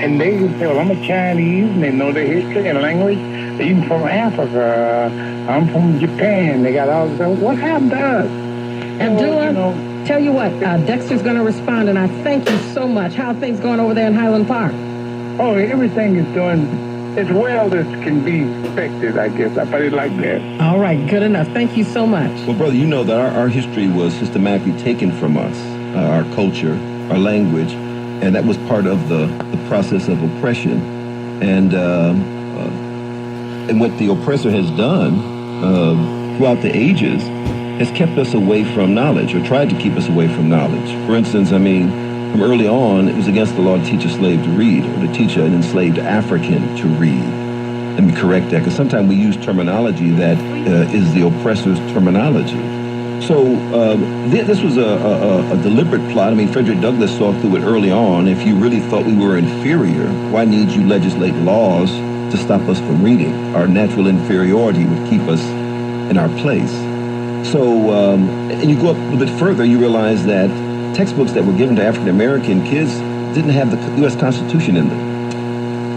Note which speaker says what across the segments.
Speaker 1: And they say, well, I'm a Chinese, and they know their history and language. Even from Africa, I'm from Japan. They got all this. What happened to us?
Speaker 2: Abdullah, tell you what, Dexter's going to respond, and I thank you so much. How are things going over there in Highland Park?
Speaker 1: Oh, everything is doing as well as can be expected, I guess. I put it like that.
Speaker 2: All right, good enough. Thank you so much.
Speaker 3: Well, brother, you know that our history was systematically taken from us, our culture, our language, and that was part of the process of oppression. And what the oppressor has done throughout the ages has kept us away from knowledge, or tried to keep us away from knowledge. For instance, I mean, from early on, it was against the law to teach a slave to read, or to teach an enslaved African to read. Let me correct that, because sometimes we use terminology that is the oppressor's terminology. So this was a deliberate plot. I mean, Frederick Douglass saw through it early on. If you really thought we were inferior, why need you legislate laws to stop us from reading? Our natural inferiority would keep us in our place. So, and you go up a little bit further, you realize that textbooks that were given to African American kids didn't have the U.S. Constitution in them.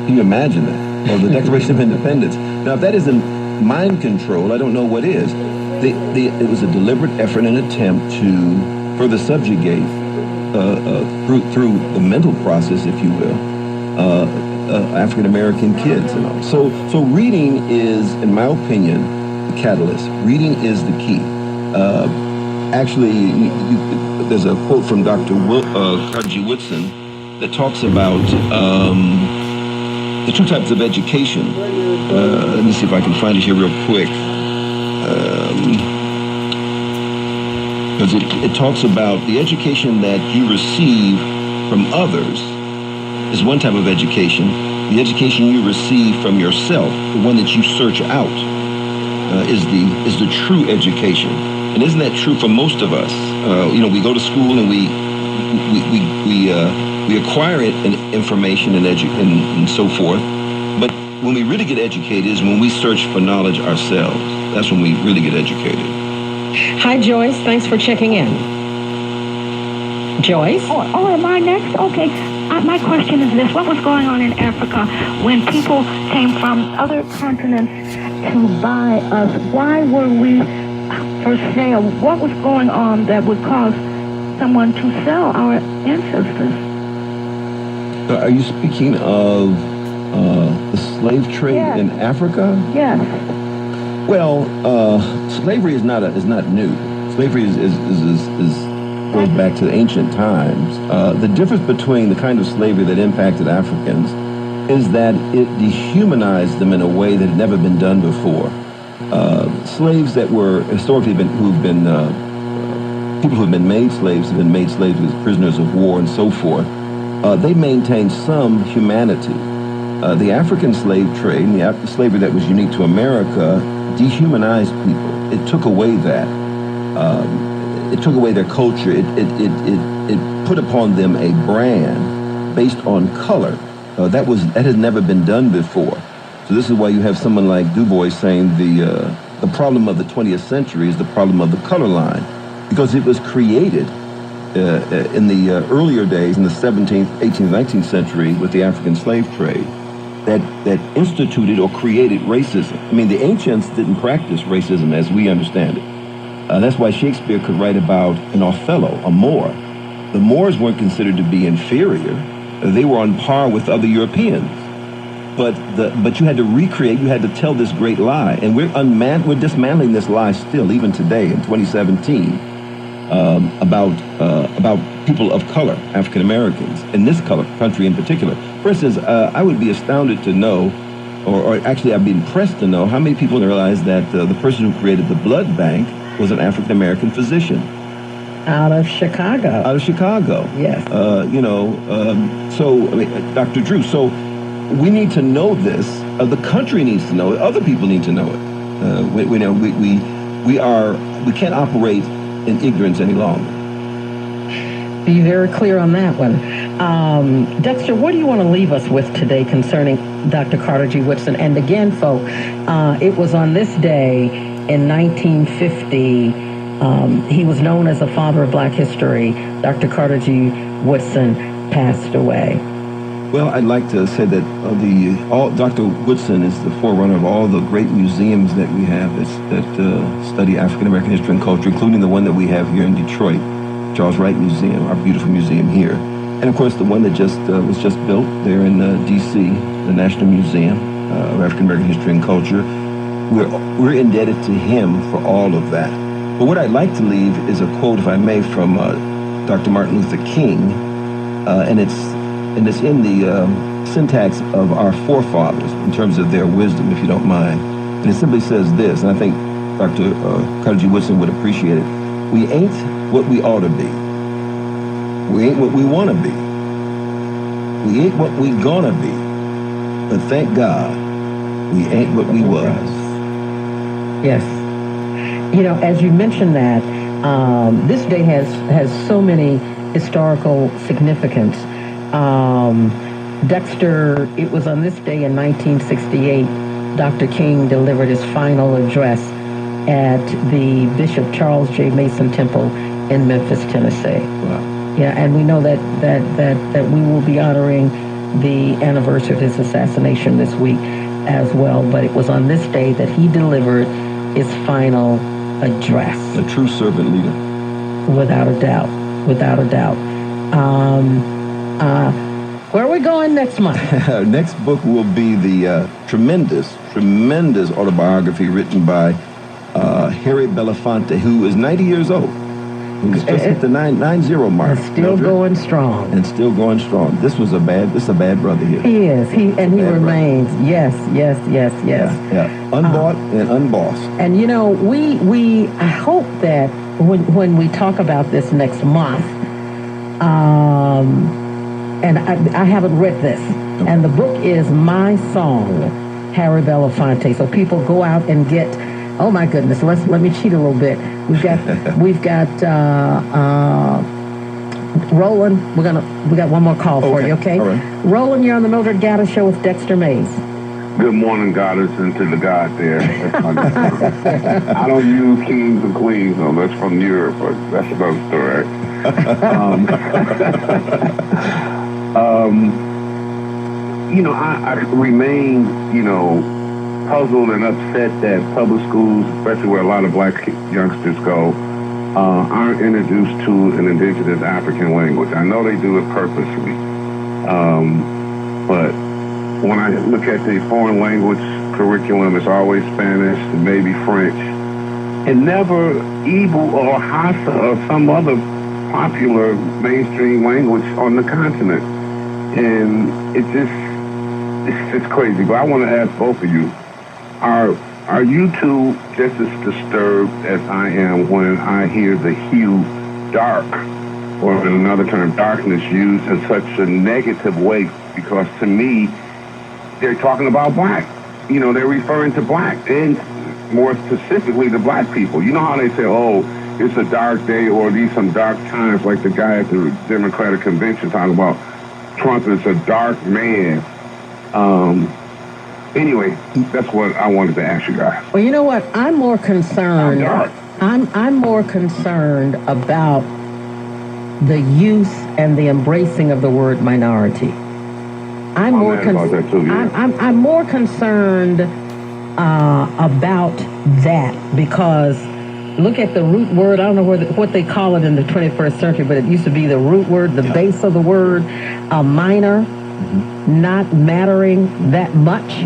Speaker 3: Can you imagine that? Or the Declaration of Independence. Now, if that isn't mind control, I don't know what is. It was a deliberate effort and attempt to further subjugate through the mental process, if you will, African American kids and all. So reading is, in my opinion, the catalyst. Reading is the key. Actually, there's a quote from Dr. Carter G. Woodson that talks about the two types of education. Let me see if I can find it here real quick. Because it talks about the education that you receive from others is one type of education. The education you receive from yourself, the one that you search out, is the true education. And isn't that true for most of us? We go to school and we acquire information and so forth. But when we really get educated is when we search for knowledge ourselves. That's when we really get educated.
Speaker 2: Hi, Joyce. Thanks for checking in. Joyce?
Speaker 4: Oh, am I next? Okay. My question is this. What was going on in Africa when people came from other continents to buy us? Why were we for sale? What was going on that would cause someone to sell our ancestors?
Speaker 3: Are you speaking of the slave trade in Africa?
Speaker 4: Yes.
Speaker 3: Well, slavery is not new. Slavery goes back to the ancient times. The difference between the kind of slavery that impacted Africans is that it dehumanized them in a way that had never been done before. Slaves that were historically people who have been made slaves as prisoners of war and so forth. They maintained some humanity. The African slave trade and the slavery that was unique to America dehumanized people. It took away that. It took away their culture. It put upon them a brand based on color. That has never been done before. So this is why you have someone like Du Bois saying the problem of the 20th century is the problem of the color line, because it was created in the earlier days in the 17th, 18th, 19th century with the African slave trade that instituted or created racism. I mean, the ancients didn't practice racism as we understand it. That's why Shakespeare could write about an Othello, a Moor. The Moors weren't considered to be inferior. They were on par with other Europeans. But you had to recreate, you had to tell this great lie. And we're dismantling this lie still, even today in 2017, about people of color, African Americans, in this country in particular. For instance, I would be astounded to know, or actually I'd be impressed to know how many people realize that the person who created the blood bank was an African American physician.
Speaker 2: Out of Chicago.
Speaker 3: Out of Chicago.
Speaker 2: Yes.
Speaker 3: So, I mean, Dr. Drew, so we need to know this. The country needs to know it. Other people need to know it. We can't operate in ignorance any longer.
Speaker 2: Be very clear on that one. Dexter, what do you want to leave us with today concerning Dr. Carter G. Woodson? And again, folks, it was on this day in 1950. He was known as the father of Black history. Dr. Carter G. Woodson passed away.
Speaker 3: Well, I'd like to say that Dr. Woodson is the forerunner of all the great museums that we have that study African American history and culture, including the one that we have here in Detroit, Charles Wright Museum, our beautiful museum here, and of course the one that was just built there in D.C., the National Museum of African American History and Culture. We're indebted to him for all of that. But what I'd like to leave is a quote, if I may, from Dr. Martin Luther King, and it's in the syntax of our forefathers in terms of their wisdom, if you don't mind. And it simply says this, and I think Dr. Carter G. Woodson would appreciate it. We ain't what we ought to be. We ain't what we want to be. We ain't what we gonna be. But thank God, we ain't what we was.
Speaker 2: Yes. You know, as you mentioned that, this day has so many historical significance. Dexter, it was on this day in 1968, Dr. King delivered his final address at the Bishop Charles J. Mason Temple in Memphis, Tennessee.
Speaker 3: Wow.
Speaker 2: Yeah, and we know that we will be honoring the anniversary of his assassination this week as well. But it was on this day that he delivered his final address.
Speaker 3: A true servant leader.
Speaker 2: Without a doubt. Without a doubt. Where are we going next month?
Speaker 3: Our next book will be the tremendous autobiography written by Harry Belafonte, who is 90 years old. He's just hit the 90 mark.
Speaker 2: And still going strong.
Speaker 3: And still going strong. This is a bad brother here.
Speaker 2: He is. He remains. Brother. Yes.
Speaker 3: Yeah. Unbought and unbossed.
Speaker 2: And you know, I hope that when we talk about this next month, and I haven't read this, and the book is My Song, Harry Belafonte. So people go out and get. Oh my goodness! Let me cheat a little bit. We've got Roland. We got one more call for you. Okay.
Speaker 3: All right.
Speaker 2: Roland, you're on the Mildred Gaddis Show with Dexter Mays.
Speaker 1: Good morning, goddess, and to the God there. I don't use kings and queens, no, that's from Europe, but that's another story. I remain, puzzled and upset that public schools, especially where a lot of black youngsters go, aren't introduced to an indigenous African language. I know they do it purposely, but when I look at the foreign language curriculum, it's always Spanish and maybe French, and never Igbo or Hausa or some other popular mainstream language on the continent. And it's just crazy. But I want to ask both of you, are you two just as disturbed as I am when I hear the hue dark, or in another term, darkness, used in such a negative way? Because to me, they're talking about black. They're referring to black, and more specifically to black people. You know how they say, oh, it's a dark day, or these some dark times, like the guy at the Democratic convention talking about Trump is a dark man. Anyway, that's what I wanted to ask you guys.
Speaker 2: Well, you know what? I'm more concerned. I'm more concerned about the use and the embracing of the word minority. I'm more concerned about that, because look at the root word. I don't know what they call it in the 21st century, but it used to be the root word, the base of the word, minor, not mattering that much.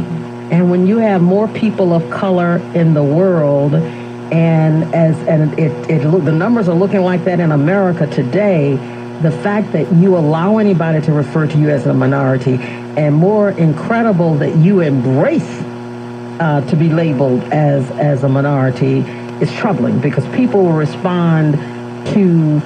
Speaker 2: And when you have more people of color in the world, and the numbers are looking like that in America today, the fact that you allow anybody to refer to you as a minority, and more incredible that you embrace to be labeled as a minority, is troubling, because people will respond to